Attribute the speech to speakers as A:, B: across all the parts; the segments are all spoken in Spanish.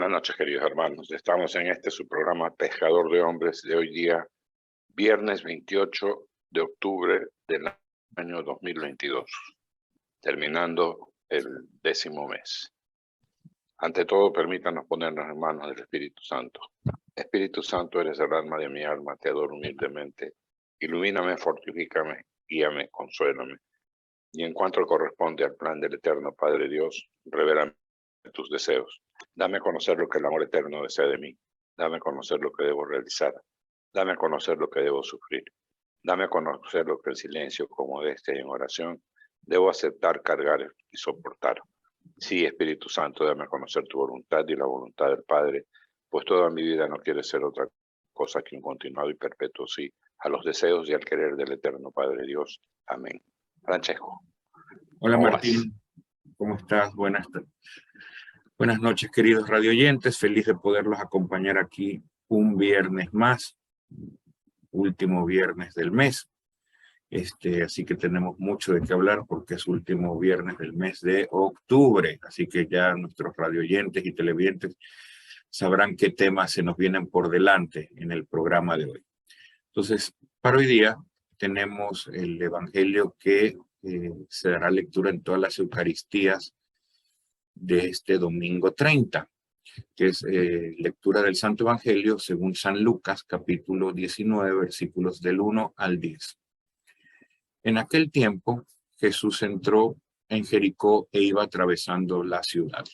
A: Buenas noches, queridos hermanos. Estamos en su programa Pescador de Hombres de hoy día, viernes 28 de octubre del año 2022, terminando el 10º mes. Ante todo, permítanos ponernos en manos del Espíritu Santo. Espíritu Santo, eres el alma de mi alma, te adoro humildemente. Ilumíname, fortifícame, guíame, consuélame. Y en cuanto corresponde al plan del eterno Padre Dios, revélame tus deseos. Dame a conocer lo que el amor eterno desea de mí. Dame a conocer lo que debo realizar. Dame a conocer lo que debo sufrir. Dame a conocer lo que en silencio, con modestia y en oración, debo aceptar, cargar y soportar. Sí, Espíritu Santo, dame a conocer tu voluntad y la voluntad del Padre, pues toda mi vida no quiere ser otra cosa que un continuado y perpetuo sí a los deseos y al querer del eterno Padre Dios. Amén. Francesco.
B: Hola Martín, ¿cómo estás? Buenas noches, queridos radioyentes. Feliz de poderlos acompañar aquí un viernes más, último viernes del mes. Así que tenemos mucho de qué hablar porque es último viernes del mes de octubre. Así que ya nuestros radioyentes y televidentes sabrán qué temas se nos vienen por delante en el programa de hoy. Entonces, para hoy día tenemos el Evangelio que se dará lectura en todas las Eucaristías de este domingo 30, que es lectura del Santo Evangelio según San Lucas, capítulo 19, versículos del 1 al 10. En aquel tiempo, Jesús entró en Jericó e iba atravesando la ciudad.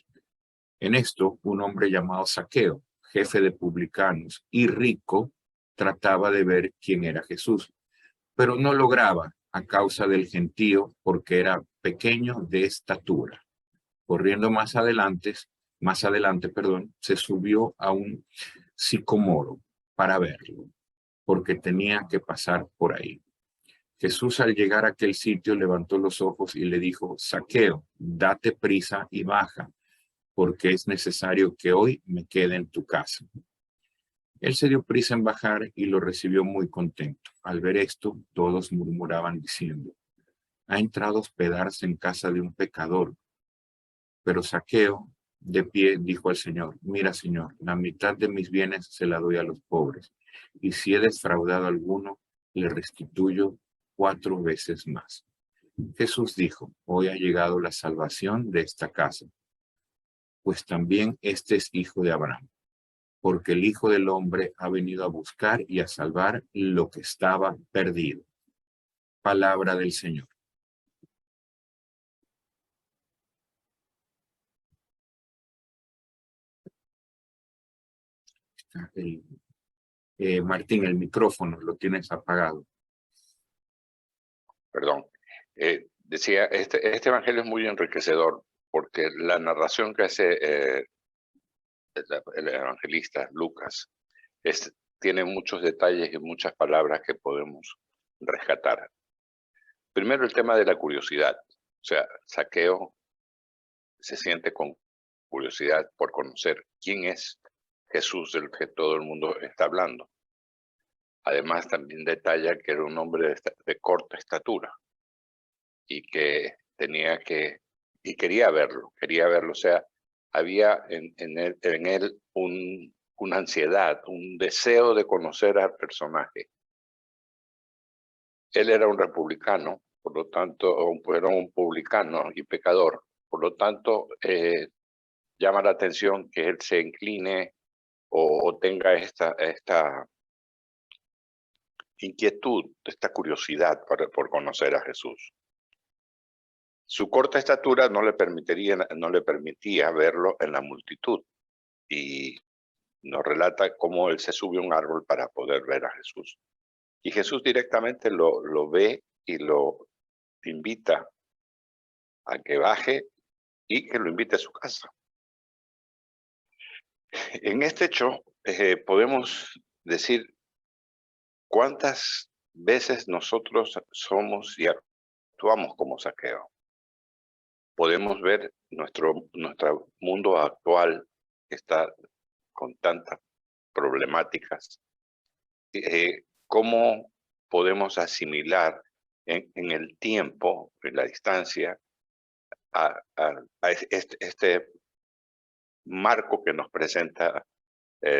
B: En esto, un hombre llamado Zaqueo, jefe de publicanos y rico, trataba de ver quién era Jesús, pero no lograba a causa del gentío porque era pequeño de estatura. Corriendo más adelante, se subió a un sicomoro para verlo, porque tenía que pasar por ahí. Jesús, al llegar a aquel sitio, levantó los ojos y le dijo: Zaqueo, date prisa y baja, porque es necesario que hoy me quede en tu casa. Él se dio prisa en bajar y lo recibió muy contento. Al ver esto, todos murmuraban diciendo: ha entrado a hospedarse en casa de un pecador. Pero Zaqueo, de pie, dijo al Señor: mira, Señor, la mitad de mis bienes se la doy a los pobres, y si he defraudado a alguno, le restituyo 4 veces más. Jesús dijo: hoy ha llegado la salvación de esta casa, pues también este es hijo de Abraham, porque el Hijo del Hombre ha venido a buscar y a salvar lo que estaba perdido. Palabra del Señor. Martín, el micrófono lo tienes apagado.
A: Perdón. Decía, este evangelio es muy enriquecedor porque la narración que hace el evangelista Lucas tiene muchos detalles y muchas palabras que podemos rescatar. Primero, el tema de la curiosidad. O sea, Zaqueo se siente con curiosidad por conocer quién es Jesús del que todo el mundo está hablando. Además, también detalla que era un hombre de corta estatura y que quería verlo, o sea, había en él una ansiedad, un deseo de conocer al personaje. Él era un republicano, por lo tanto, era un publicano y pecador, por lo tanto, llama la atención que él se incline o tenga esta inquietud, esta curiosidad por conocer a Jesús. Su corta estatura no le permitía verlo en la multitud, y nos relata cómo él se sube a un árbol para poder ver a Jesús. Y Jesús directamente lo ve y lo invita a que baje y que lo invite a su casa. En este hecho podemos decir cuántas veces nosotros somos y actuamos como Zaqueo. Podemos ver nuestro mundo actual, que está con tantas problemáticas, cómo podemos asimilar en el tiempo, en la distancia, a este marco que nos presenta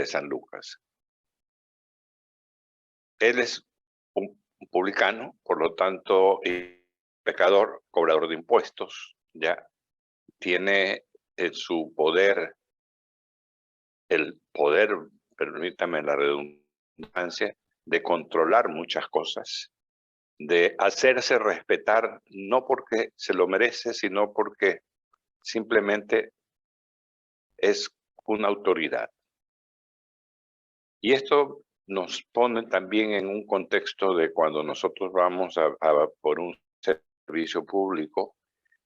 A: San Lucas. Él es un publicano, por lo tanto, pecador, cobrador de impuestos, ya tiene en su poder, el poder, permítame la redundancia, de controlar muchas cosas, de hacerse respetar, no porque se lo merece, sino porque simplemente es una autoridad. Y esto nos pone también en un contexto de cuando nosotros vamos por un servicio público,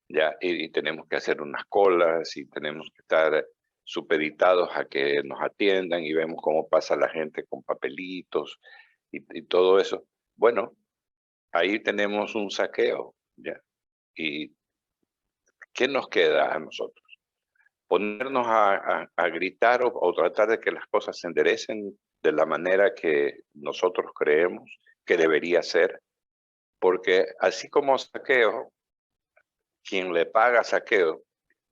A: ya, y tenemos que hacer unas colas y tenemos que estar supeditados a que nos atiendan y vemos cómo pasa la gente con papelitos y todo eso. Bueno, ahí tenemos un saqueo, ya. ¿Y qué nos queda a nosotros? Ponernos a gritar o tratar de que las cosas se enderecen de la manera que nosotros creemos que debería ser, porque así como saqueo, quien le paga saqueo,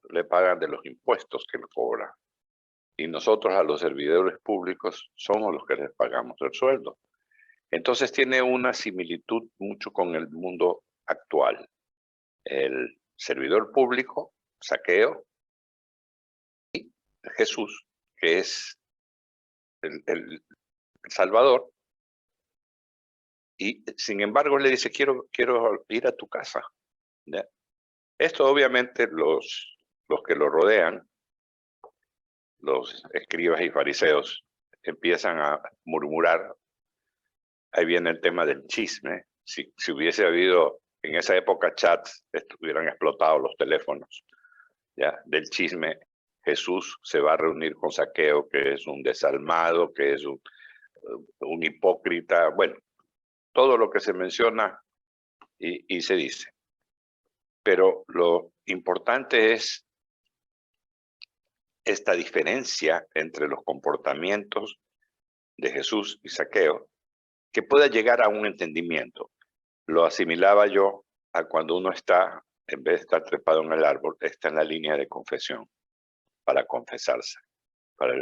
A: le pagan de los impuestos que le cobra. Y nosotros a los servidores públicos somos los que les pagamos el sueldo. Entonces tiene una similitud mucho con el mundo actual. El servidor público, saqueo, y Jesús, que es el Salvador, y sin embargo le dice, quiero ir a tu casa. ¿Ya? Esto obviamente los que lo rodean, los escribas y fariseos, empiezan a murmurar. Ahí viene el tema del chisme. Si hubiese habido en esa época chats, hubieran explotado los teléfonos. ¿Ya? Del chisme, Jesús se va a reunir con Zaqueo, que es un desalmado, que es un hipócrita. Bueno, todo lo que se menciona y se dice. Pero lo importante es esta diferencia entre los comportamientos de Jesús y Zaqueo, que pueda llegar a un entendimiento. Lo asimilaba yo a cuando uno está, en vez de estar trepado en el árbol, está en la línea de confesión para confesarse, para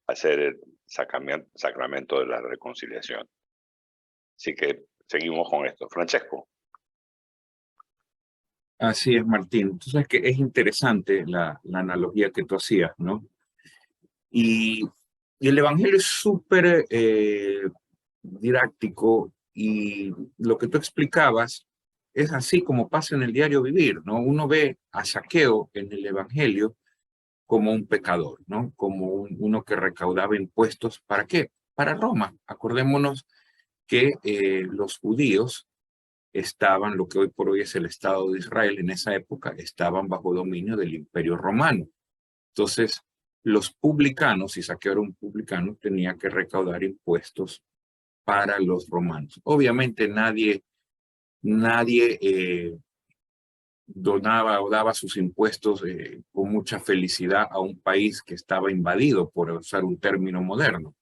A: hacer el sacramento de la reconciliación. Así que seguimos con esto. Francesco.
B: Así es, Martín. Tú sabes que es interesante la analogía que tú hacías, ¿no? Y el Evangelio es súper didáctico y lo que tú explicabas es así como pasa en el diario vivir, ¿no? Uno ve a Zaqueo en el Evangelio como un pecador, ¿no? Como uno que recaudaba impuestos. ¿Para qué? Para Roma. Acordémonos que los judíos estaban, lo que hoy por hoy es el Estado de Israel, en esa época estaban bajo dominio del Imperio Romano. Entonces, los publicanos, si Zaqueo era un publicano, tenía que recaudar impuestos para los romanos. Obviamente nadie donaba o daba sus impuestos con mucha felicidad a un país que estaba invadido, por usar un término moderno.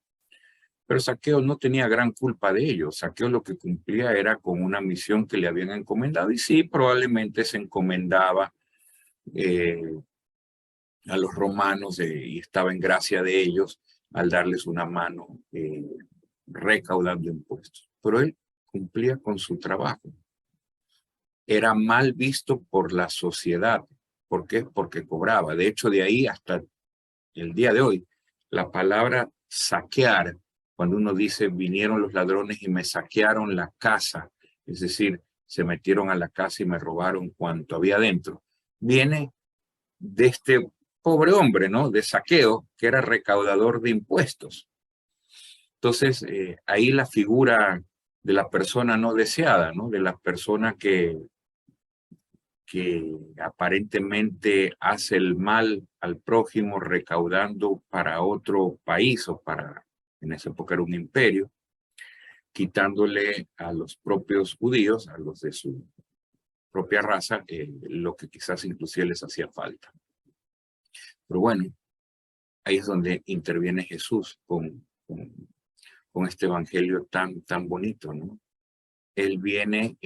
B: Pero Zaqueo no tenía gran culpa de ello. Zaqueo lo que cumplía era con una misión que le habían encomendado y sí, probablemente se encomendaba a los romanos y estaba en gracia de ellos al darles una mano recaudando impuestos. Pero él cumplía con su trabajo. Era mal visto por la sociedad. ¿Por qué? Porque cobraba. De hecho, de ahí hasta el día de hoy, la palabra saquear, cuando uno dice vinieron los ladrones y me saquearon la casa, es decir, se metieron a la casa y me robaron cuanto había dentro, viene de este pobre hombre, ¿no? De Zaqueo, que era recaudador de impuestos. Entonces, ahí la figura de la persona no deseada, ¿no? De la persona que aparentemente hace el mal al prójimo recaudando para otro país o para, en esa época era un imperio, quitándole a los propios judíos, a los de su propia raza, lo que quizás inclusive les hacía falta. Pero bueno, ahí es donde interviene Jesús con este evangelio tan bonito, ¿no? Él viene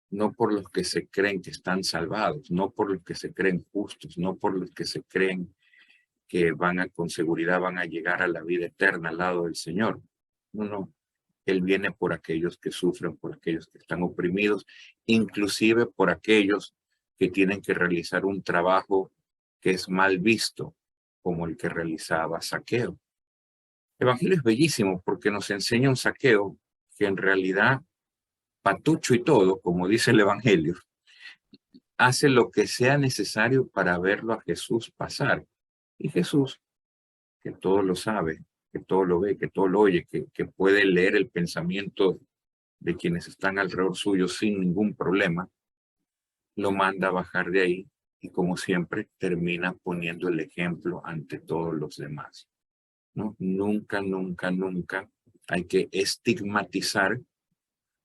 B: no por los que se creen que están salvados, no por los que se creen justos, no por los que se creen que con seguridad van a llegar a la vida eterna al lado del Señor. No, Él viene por aquellos que sufren, por aquellos que están oprimidos, inclusive por aquellos que tienen que realizar un trabajo que es mal visto, como el que realizaba Zaqueo. El Evangelio es bellísimo porque nos enseña un Zaqueo que en realidad, patucho y todo, como dice el Evangelio, hace lo que sea necesario para verlo a Jesús pasar. Y Jesús, que todo lo sabe, que todo lo ve, que todo lo oye, que puede leer el pensamiento de quienes están alrededor suyo sin ningún problema, lo manda a bajar de ahí y como siempre termina poniendo el ejemplo ante todos los demás, ¿no? Nunca, nunca, nunca hay que estigmatizar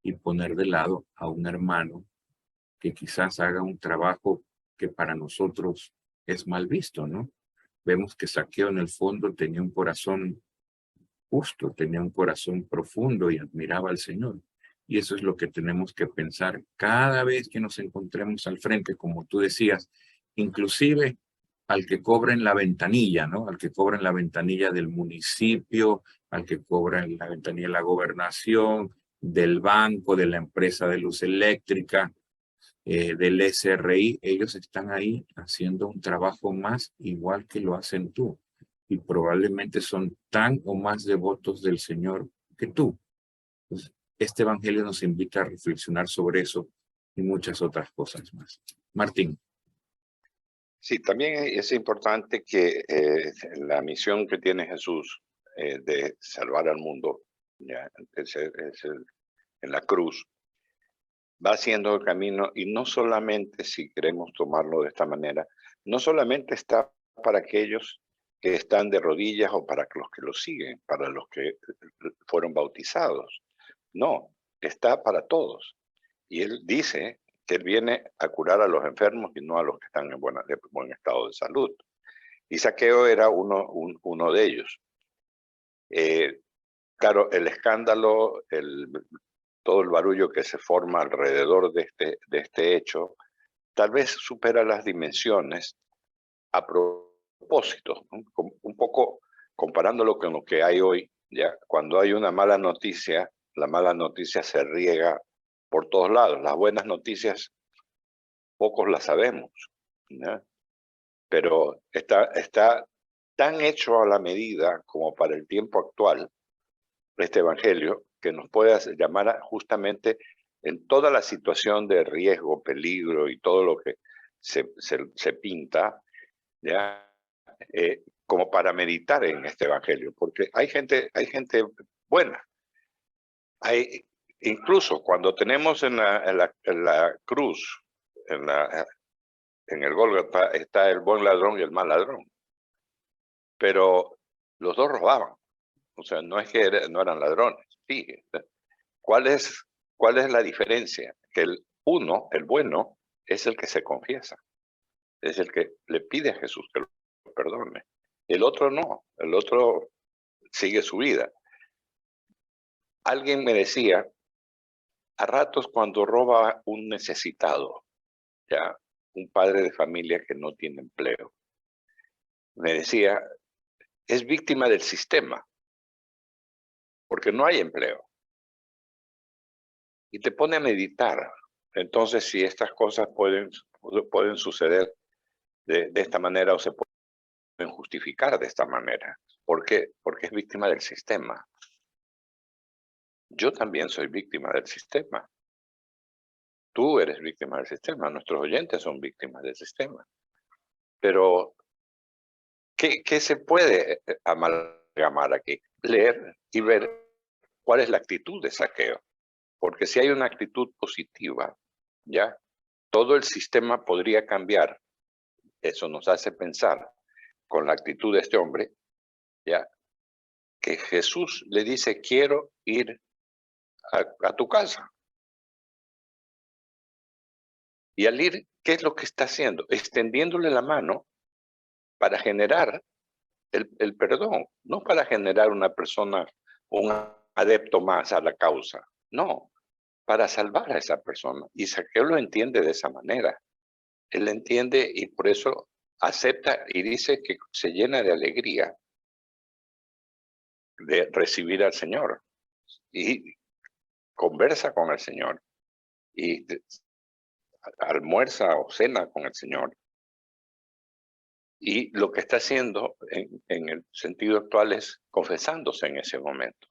B: y poner de lado a un hermano que quizás haga un trabajo que para nosotros es mal visto, ¿no? Vemos que Zaqueo en el fondo tenía un corazón justo, tenía un corazón profundo y admiraba al Señor. Y eso es lo que tenemos que pensar cada vez que nos encontremos al frente, como tú decías, inclusive al que cobra en la ventanilla, ¿no? Al que cobra en la ventanilla del municipio, al que cobra en la ventanilla de la gobernación, del banco, de la empresa de luz eléctrica, del SRI, ellos están ahí haciendo un trabajo más igual que lo hacen tú. Y probablemente son tan o más devotos del Señor que tú. Entonces, este evangelio nos invita a reflexionar sobre eso y muchas otras cosas más. Martín.
A: Sí, también es importante que la misión que tiene Jesús de salvar al mundo, ya, en la cruz, va haciendo el camino, y no solamente, si queremos tomarlo de esta manera, no solamente está para aquellos que están de rodillas o para los que lo siguen, para los que fueron bautizados. No, está para todos. Y él dice que él viene a curar a los enfermos y no a los que están en buen estado de salud. Y Zaqueo era uno de ellos. Claro, el escándalo, todo el barullo que se forma alrededor de este hecho, tal vez supera las dimensiones a propósito, ¿no? Un poco comparándolo con lo que hay hoy. Ya, cuando hay una mala noticia, la mala noticia se riega por todos lados. Las buenas noticias, pocos las sabemos, ¿ya? Pero está tan hecho a la medida como para el tiempo actual, este evangelio, que nos puede llamar justamente en toda la situación de riesgo, peligro y todo lo que se pinta, ¿ya? Como para meditar en este evangelio, porque hay gente buena. Incluso cuando tenemos en la cruz, en el Gólgota, está el buen ladrón y el mal ladrón, pero los dos robaban. O sea, no es que no eran ladrones. Sí. ¿Cuál es la diferencia? Que el bueno, es el que se confiesa, es el que le pide a Jesús que lo perdone. El otro no, el otro sigue su vida. Alguien me decía, a ratos cuando roba un necesitado, ya, un padre de familia que no tiene empleo, me decía, es víctima del sistema, porque no hay empleo. Y te pone a meditar. Entonces, si estas cosas pueden suceder de esta manera o se pueden justificar de esta manera. ¿Por qué? Porque es víctima del sistema. Yo también soy víctima del sistema. Tú eres víctima del sistema. Nuestros oyentes son víctimas del sistema. Pero, ¿qué se puede amalgamar aquí? Leer y ver cuál es la actitud de Zaqueo. Porque si hay una actitud positiva, ya, todo el sistema podría cambiar. Eso nos hace pensar, con la actitud de este hombre, ya, que Jesús le dice, quiero ir a tu casa. Y al ir, ¿qué es lo que está haciendo? Extendiéndole la mano para generar el perdón, no para generar una persona, un adepto más a la causa, no, para salvar a esa persona. Y Zaqueo lo entiende de esa manera. Él entiende, y por eso acepta y dice que se llena de alegría de recibir al Señor y conversa con el Señor y almuerza o cena con el Señor. Y lo que está haciendo en el sentido actual es confesándose en ese momento.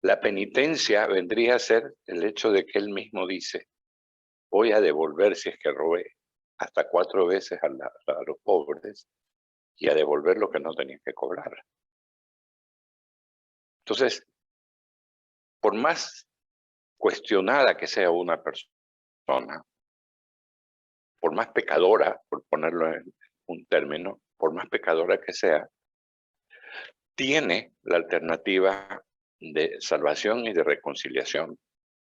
A: La penitencia vendría a ser el hecho de que él mismo dice, voy a devolver, si es que robé, hasta 4 veces a los pobres y a devolver lo que no tenían que cobrar. Entonces, por más cuestionada que sea una persona, por más pecadora, por ponerlo en un término, por más pecadora que sea, tiene la alternativa de salvación y de reconciliación,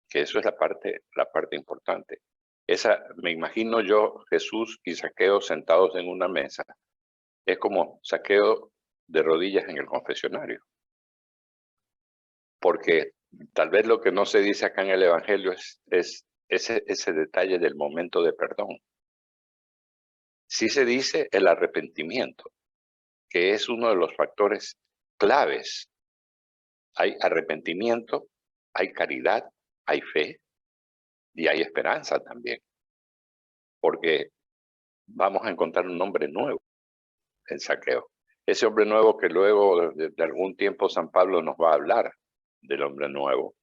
A: que eso es la parte importante. Esa, me imagino yo, Jesús y Zaqueo sentados en una mesa, es como Zaqueo de rodillas en el confesionario. Porque tal vez lo que no se dice acá en el Evangelio es ese detalle del momento de perdón. Sí se dice el arrepentimiento, que es uno de los factores claves. Hay arrepentimiento, hay caridad, hay fe y hay esperanza también. Porque vamos a encontrar un hombre nuevo en Zaqueo. Ese hombre nuevo que luego de algún tiempo San Pablo nos va a hablar del hombre nuevo.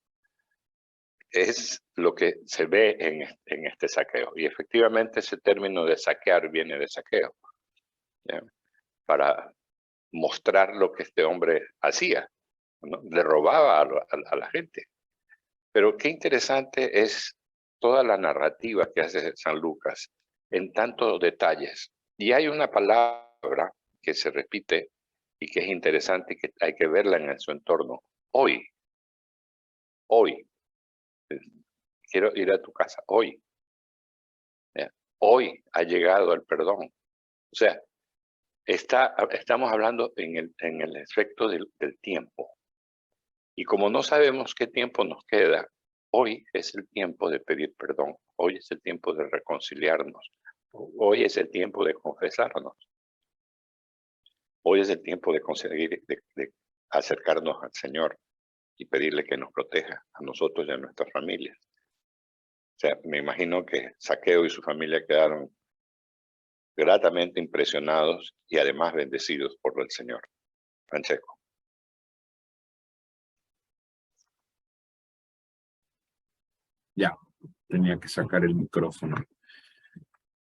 A: Es lo que se ve en este saqueo. Y efectivamente ese término de saquear viene de saqueo, ¿ya? Para mostrar lo que este hombre hacía, ¿no? Le robaba a la gente. Pero qué interesante es toda la narrativa que hace San Lucas en tantos detalles. Y hay una palabra que se repite y que es interesante y que hay que verla en su entorno. Hoy. Quiero ir a tu casa hoy. ¿Ya? Hoy ha llegado el perdón. O sea, estamos hablando en el efecto del tiempo. Y como no sabemos qué tiempo nos queda, hoy es el tiempo de pedir perdón. Hoy es el tiempo de reconciliarnos. Hoy es el tiempo de confesarnos. Hoy es el tiempo de conseguir, de acercarnos al Señor y pedirle que nos proteja a nosotros y a nuestras familias. O sea, me imagino que Zaqueo y su familia quedaron gratamente impresionados y además bendecidos por el Señor. Francesco.
B: Ya, tenía que sacar el micrófono.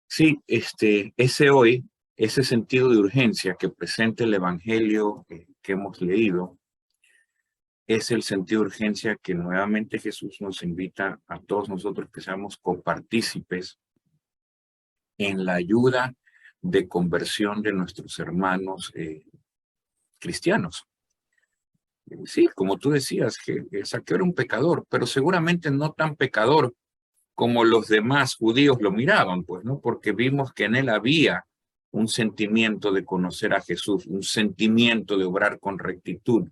B: Sí, ese hoy, ese sentido de urgencia que presenta el Evangelio que hemos leído, es el sentido de urgencia que nuevamente Jesús nos invita a todos nosotros que seamos copartícipes en la ayuda de conversión de nuestros hermanos cristianos. Sí, como tú decías, que Zaqueo era un pecador, pero seguramente no tan pecador como los demás judíos lo miraban, pues, ¿no? Porque vimos que en él había un sentimiento de conocer a Jesús, un sentimiento de obrar con rectitud.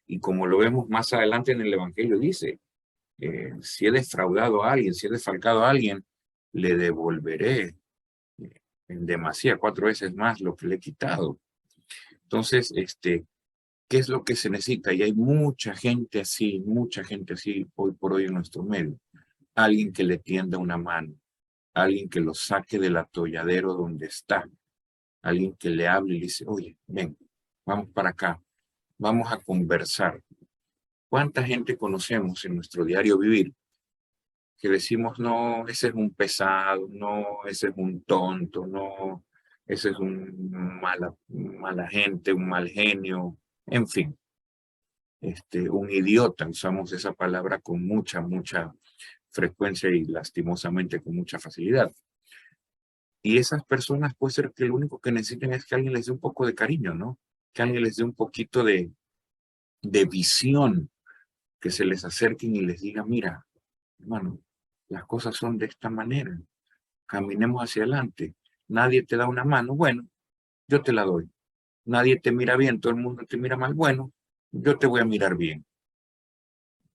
B: Y como lo vemos más adelante en el Evangelio, dice, si he defraudado a alguien, si he desfalcado a alguien, le devolveré en demasía 4 veces más lo que le he quitado. Entonces, ¿qué es lo que se necesita? Y hay mucha gente así hoy por hoy en nuestro medio. Alguien que le tienda una mano, alguien que lo saque del atolladero donde está, alguien que le hable y le dice, oye, ven, vamos para acá, vamos a conversar. ¿Cuánta gente conocemos en nuestro diario vivir que decimos, no, ese es un pesado, no, ese es un tonto, no, ese es un mala gente, un mal genio, en fin, un idiota, usamos esa palabra con mucha frecuencia y lastimosamente con mucha facilidad. Y esas personas puede ser que lo único que necesiten es que alguien les dé un poco de cariño, ¿no? Que alguien les dé un poquito de visión, que se les acerquen y les diga, mira, hermano, las cosas son de esta manera, caminemos hacia adelante. Nadie te da una mano, bueno, yo te la doy. Nadie te mira bien, todo el mundo te mira mal, bueno, yo te voy a mirar bien.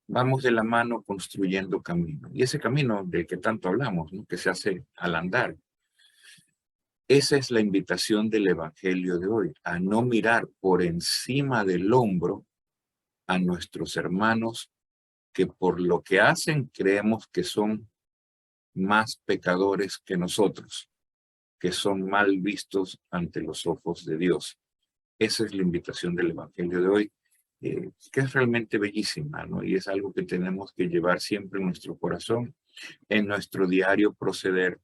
B: Vamos de la mano construyendo camino. Y ese camino del que tanto hablamos, ¿no? Que se hace al andar. Esa es la invitación del Evangelio de hoy, a no mirar por encima del hombro a nuestros hermanos que por lo que hacen creemos que son más pecadores que nosotros, que son mal vistos ante los ojos de Dios. Esa es la invitación del Evangelio de hoy, que es realmente bellísima, ¿no? Y es algo que tenemos que llevar siempre en nuestro corazón, en nuestro diario proceder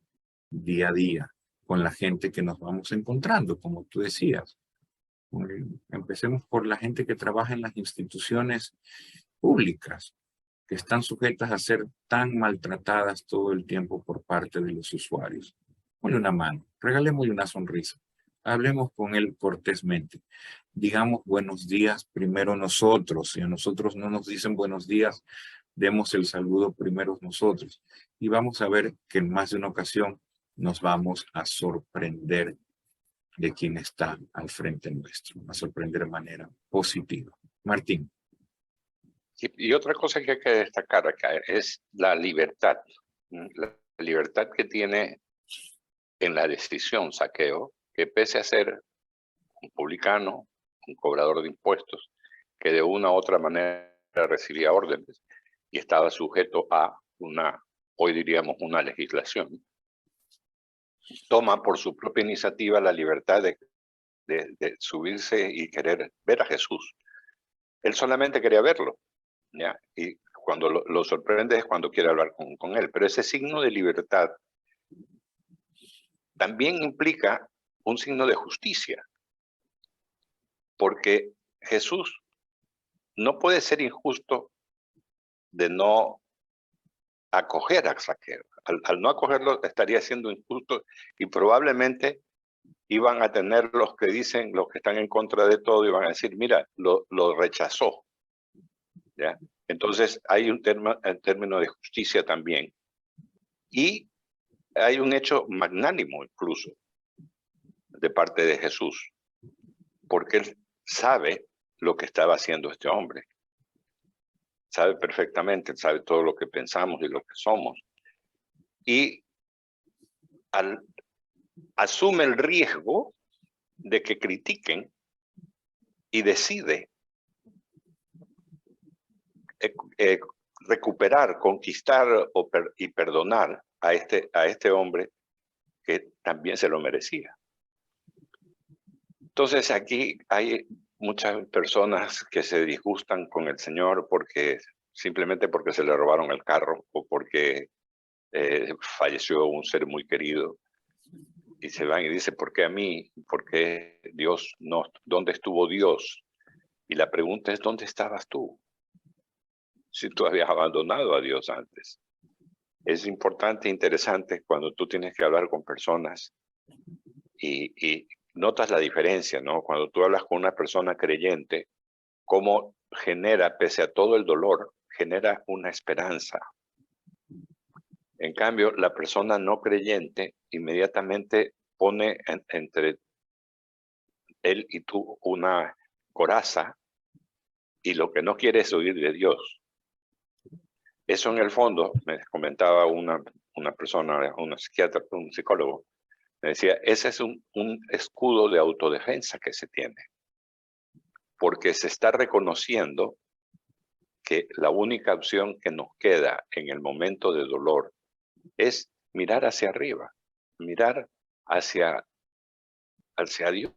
B: día a día, con la gente que nos vamos encontrando, como tú decías. Empecemos por la gente que trabaja en las instituciones públicas, que están sujetas a ser tan maltratadas todo el tiempo por parte de los usuarios. Ponle una mano, regalémosle una sonrisa, hablemos con él cortésmente, digamos buenos días primero nosotros, si a nosotros no nos dicen buenos días, demos el saludo primero nosotros, y vamos a ver que en más de una ocasión nos vamos a sorprender de quien está al frente nuestro, a sorprender de manera positiva. Martín.
A: Y otra cosa que hay que destacar acá es la libertad. La libertad que tiene en la decisión Zaqueo, que pese a ser un publicano, un cobrador de impuestos, que de una u otra manera recibía órdenes y estaba sujeto a hoy diríamos, una legislación, toma por su propia iniciativa la libertad de subirse y querer ver a Jesús. Él solamente quería verlo, ¿ya? Y cuando lo sorprende es cuando quiere hablar con él. Pero ese signo de libertad también implica un signo de justicia, porque Jesús no puede ser injusto de no acoger a Zaqueo. Al no acogerlo estaría siendo injusto y probablemente iban a tener los que dicen, los que están en contra de todo, iban a decir, mira, lo rechazó, ¿ya? Entonces hay un término de justicia también. Y hay un hecho magnánimo incluso de parte de Jesús, porque él sabe lo que estaba haciendo este hombre. Sabe perfectamente, sabe todo lo que pensamos y lo que somos. Y asume el riesgo de que critiquen y decide recuperar, conquistar y perdonar a este hombre que también se lo merecía. Entonces aquí hay muchas personas que se disgustan con el Señor simplemente porque se le robaron el carro o porque falleció un ser muy querido. Y se van y dicen, ¿por qué a mí? ¿Por qué Dios no? ¿Dónde estuvo Dios? Y la pregunta es, ¿dónde estabas tú? Si tú habías abandonado a Dios antes. Es importante e interesante cuando tú tienes que hablar con personas y notas la diferencia, ¿no? Cuando tú hablas con una persona creyente, cómo genera, pese a todo el dolor, genera una esperanza. En cambio, la persona no creyente inmediatamente pone entre él y tú una coraza y lo que no quiere es oír de Dios. Eso en el fondo, me comentaba una persona, un psiquiatra, un psicólogo, me decía, ese es un escudo de autodefensa que se tiene, porque se está reconociendo que la única opción que nos queda en el momento de dolor es mirar hacia arriba, mirar hacia Dios.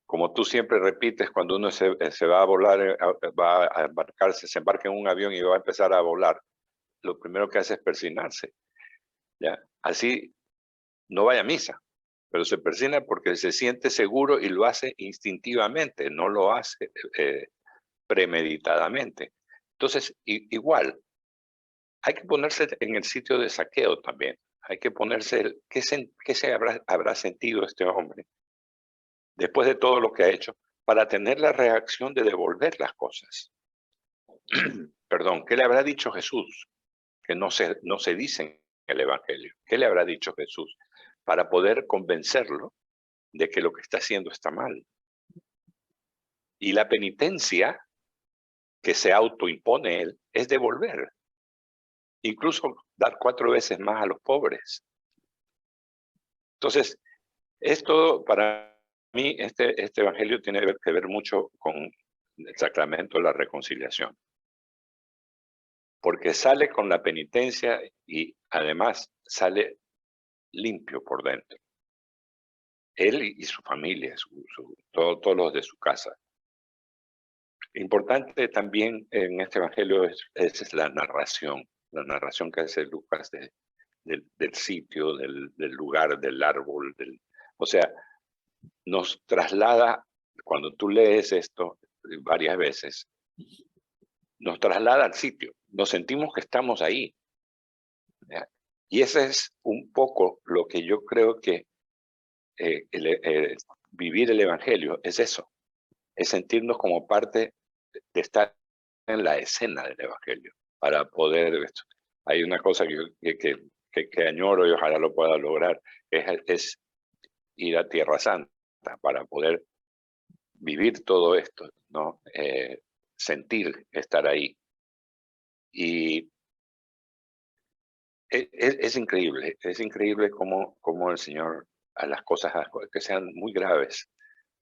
A: Como tú siempre repites, cuando uno se va a volar, va a embarcarse, se embarca en un avión y va a empezar a volar, lo primero que hace es persignarse, ¿ya? Así no vaya a misa, pero se persina porque se siente seguro y lo hace instintivamente, no lo hace premeditadamente. Entonces, igual, hay que ponerse en el sitio de Zaqueo también. Hay que ponerse, ¿qué se habrá sentido este hombre después de todo lo que ha hecho para tener la reacción de devolver las cosas? Perdón, ¿qué le habrá dicho Jesús? Que no se dice en el Evangelio. ¿Qué le habrá dicho Jesús para poder convencerlo de que lo que está haciendo está mal? Y la penitencia que se autoimpone él es devolver. Incluso dar 4 veces más a los pobres. Entonces, esto para mí, este evangelio tiene que ver mucho con el sacramento de la reconciliación, porque sale con la penitencia y además sale limpio por dentro. Él y su familia, todos los de su casa. Importante también en este evangelio es la narración que hace Lucas del sitio, del lugar, del árbol. O sea, nos traslada, cuando tú lees esto varias veces, nos traslada al sitio, nos sentimos que estamos ahí. ¿Ya? Y ese es un poco lo que yo creo que vivir el evangelio es eso, es sentirnos como parte de estar en la escena del evangelio para poder esto. Hay una cosa que añoro y ojalá lo pueda lograr, es ir a Tierra Santa para poder vivir todo esto, ¿no? Sentir estar ahí. Y es increíble cómo el Señor a las cosas que sean muy graves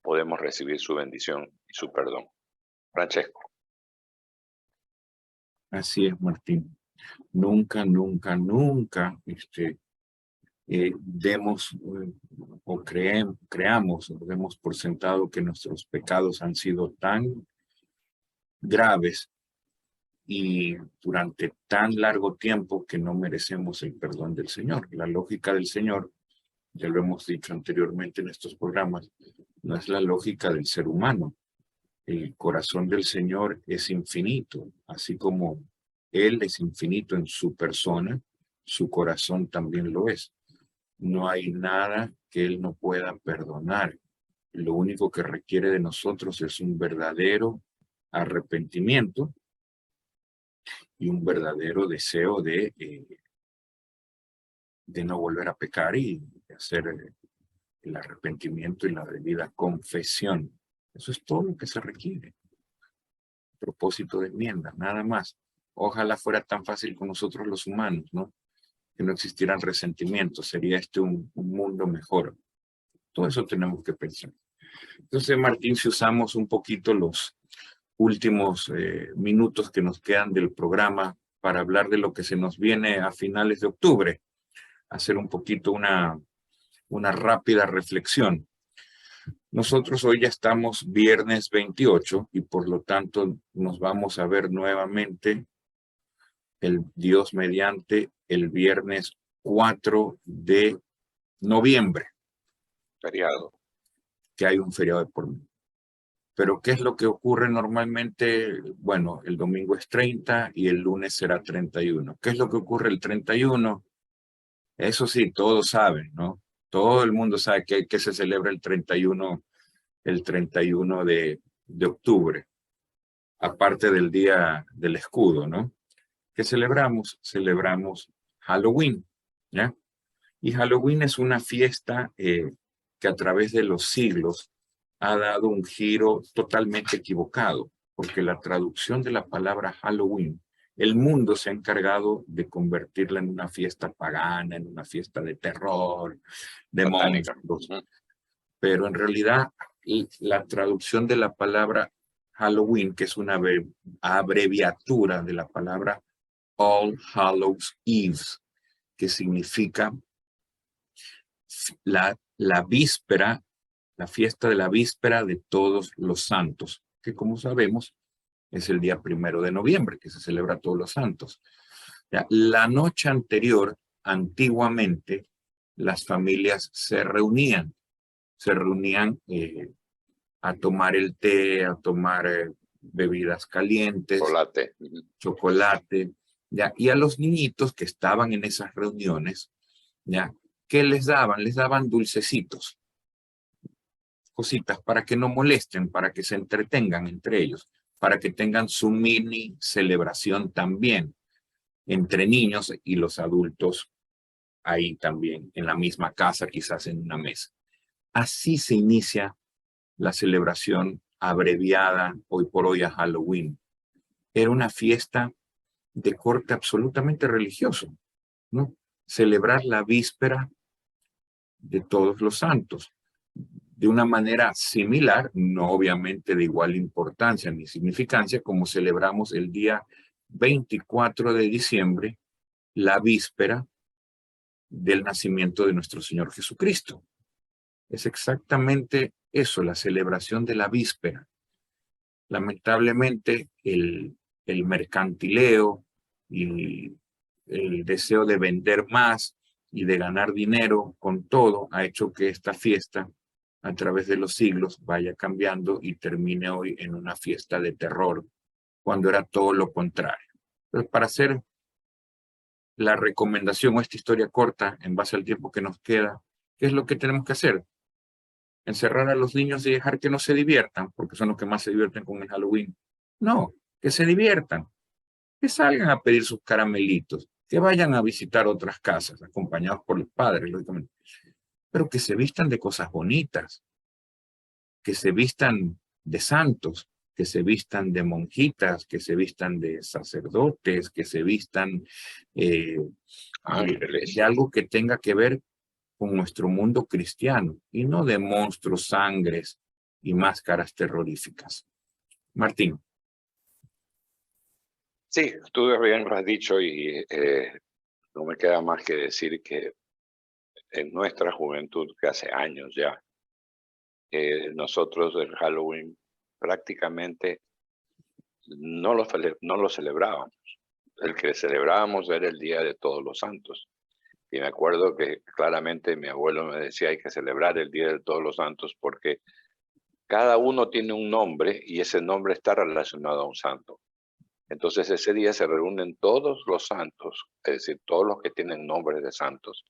A: podemos recibir su bendición y su perdón. Francesco.
B: Así es, Martín. Nunca demos o creamos o demos por sentado que nuestros pecados han sido tan graves y durante tan largo tiempo que no merecemos el perdón del Señor. La lógica del Señor, ya lo hemos dicho anteriormente en estos programas, no es la lógica del ser humano. El corazón del Señor es infinito, así como Él es infinito en su persona, su corazón también lo es. No hay nada que Él no pueda perdonar. Lo único que requiere de nosotros es un verdadero arrepentimiento y un verdadero deseo de no volver a pecar y de hacer el arrepentimiento y la debida confesión. Eso es todo lo que se requiere. Propósito de enmienda, nada más. Ojalá fuera tan fácil con nosotros los humanos, ¿no? Que no existieran resentimientos, sería un mundo mejor. Todo eso tenemos que pensar. Entonces, Martín, si usamos un poquito los últimos minutos que nos quedan del programa para hablar de lo que se nos viene a finales de octubre, hacer un poquito una rápida reflexión. Nosotros hoy ya estamos viernes 28 y por lo tanto nos vamos a ver nuevamente el Dios mediante el viernes 4 de noviembre.
A: Feriado.
B: Que hay un feriado de por medio. Pero ¿qué es lo que ocurre normalmente? Bueno, el domingo es 30 y el lunes será 31. ¿Qué es lo que ocurre el 31? Eso sí, todos saben, ¿no? Todo el mundo sabe que se celebra el 31 de octubre, aparte del Día del Escudo, ¿no? ¿Qué celebramos? Celebramos Halloween, ¿ya? Y Halloween es una fiesta que a través de los siglos ha dado un giro totalmente equivocado, porque la traducción de la palabra Halloween, el mundo se ha encargado de convertirla en una fiesta pagana, en una fiesta de terror, de monstruos. Pero en realidad la traducción de la palabra Halloween, que es una abreviatura de la palabra All Hallows Eve, que significa la víspera, la fiesta de la víspera de todos los santos, que como sabemos es el día 1 de noviembre, que se celebra todos los santos. Ya, la noche anterior, antiguamente, las familias se reunían a tomar el té, a tomar bebidas calientes, chocolate, ya, y a los niñitos que estaban en esas reuniones, ya, ¿qué les daban? Les daban dulcecitos, cositas para que no molesten, para que se entretengan entre ellos, para que tengan su mini celebración también entre niños y los adultos ahí también, en la misma casa, quizás en una mesa. Así se inicia la celebración abreviada hoy por hoy a Halloween. Era una fiesta de corte absolutamente religioso, ¿no? Celebrar la víspera de Todos los Santos. De una manera similar, no obviamente de igual importancia ni significancia, como celebramos el día 24 de diciembre, la víspera del nacimiento de nuestro Señor Jesucristo. Es exactamente eso, la celebración de la víspera. Lamentablemente, el mercantileo y el deseo de vender más y de ganar dinero con todo ha hecho que esta fiesta, a través de los siglos, vaya cambiando y termine hoy en una fiesta de terror, cuando era todo lo contrario. Entonces, para hacer la recomendación o esta historia corta, en base al tiempo que nos queda, ¿qué es lo que tenemos que hacer? Encerrar a los niños y dejar que no se diviertan, porque son los que más se divierten con el Halloween. No, que se diviertan, que salgan a pedir sus caramelitos, que vayan a visitar otras casas, acompañados por los padres, lógicamente, pero que se vistan de cosas bonitas, que se vistan de santos, que se vistan de monjitas, que se vistan de sacerdotes, que se vistan de algo que tenga que ver con nuestro mundo cristiano y no de monstruos, sangres y máscaras terroríficas. Martín.
A: Sí, tú bien lo has dicho y no me queda más que decir que en nuestra juventud, que hace años ya, nosotros el Halloween prácticamente no lo celebrábamos. El que celebrábamos era el Día de Todos los Santos. Y me acuerdo que claramente mi abuelo me decía hay que celebrar el Día de Todos los Santos porque cada uno tiene un nombre y ese nombre está relacionado a un santo. Entonces ese día se reúnen todos los santos, es decir, todos los que tienen nombres de santos,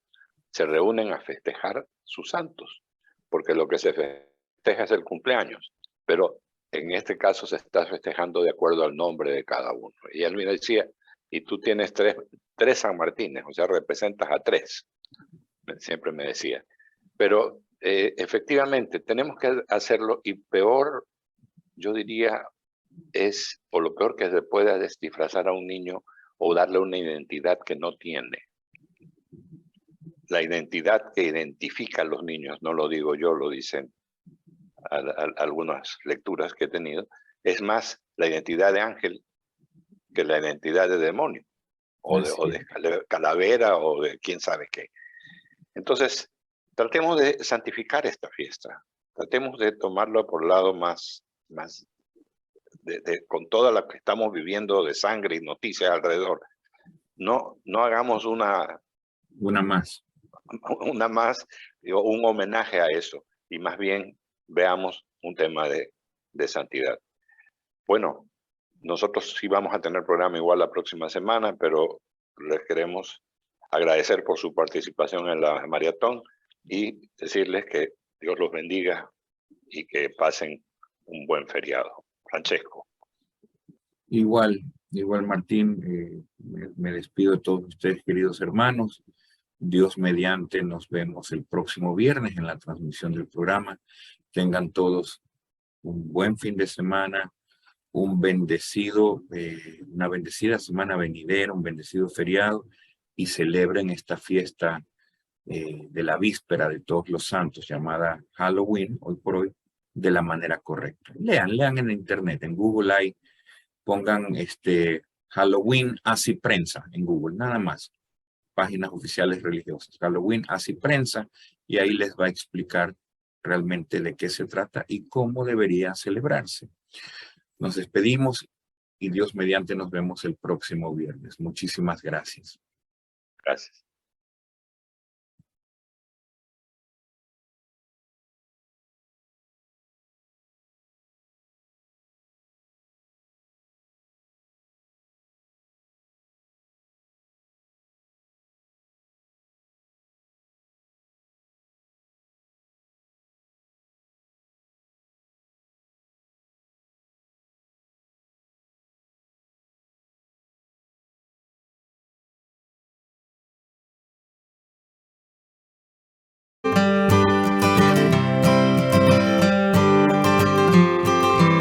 A: se reúnen a festejar sus santos, porque lo que se festeja es el cumpleaños, pero en este caso se está festejando de acuerdo al nombre de cada uno. Y él me decía, y tú tienes tres San Martínez, o sea, representas a tres, siempre me decía. Pero efectivamente tenemos que hacerlo y peor, yo diría, o lo peor que se pueda disfrazar a un niño o darle una identidad que no tiene. La identidad que identifica a los niños, no lo digo yo, lo dicen algunas lecturas que he tenido, es más la identidad de ángel que la identidad de demonio, o de calavera, o de quién sabe qué. Entonces, tratemos de santificar esta fiesta, tratemos de tomarlo por el lado más con toda la que estamos viviendo de sangre y noticias alrededor. No hagamos una más, un homenaje a eso, y más bien veamos un tema de santidad. Bueno, nosotros sí vamos a tener programa igual la próxima semana, pero les queremos agradecer por su participación en la maratón y decirles que Dios los bendiga y que pasen un buen feriado. Francesco.
B: Igual Martín, me despido de todos ustedes, queridos hermanos. Dios mediante, nos vemos el próximo viernes en la transmisión del programa. Tengan todos un buen fin de semana, una bendecida semana venidera, un bendecido feriado, y celebren esta fiesta de la víspera de Todos los Santos, llamada Halloween, hoy por hoy, de la manera correcta. Lean en internet, en Google pongan Halloween Así Prensa en Google, nada más. Páginas oficiales religiosas, Halloween Así Prensa, y ahí les va a explicar realmente de qué se trata y cómo debería celebrarse. Nos despedimos y Dios mediante nos vemos el próximo viernes. Muchísimas gracias.
A: Gracias.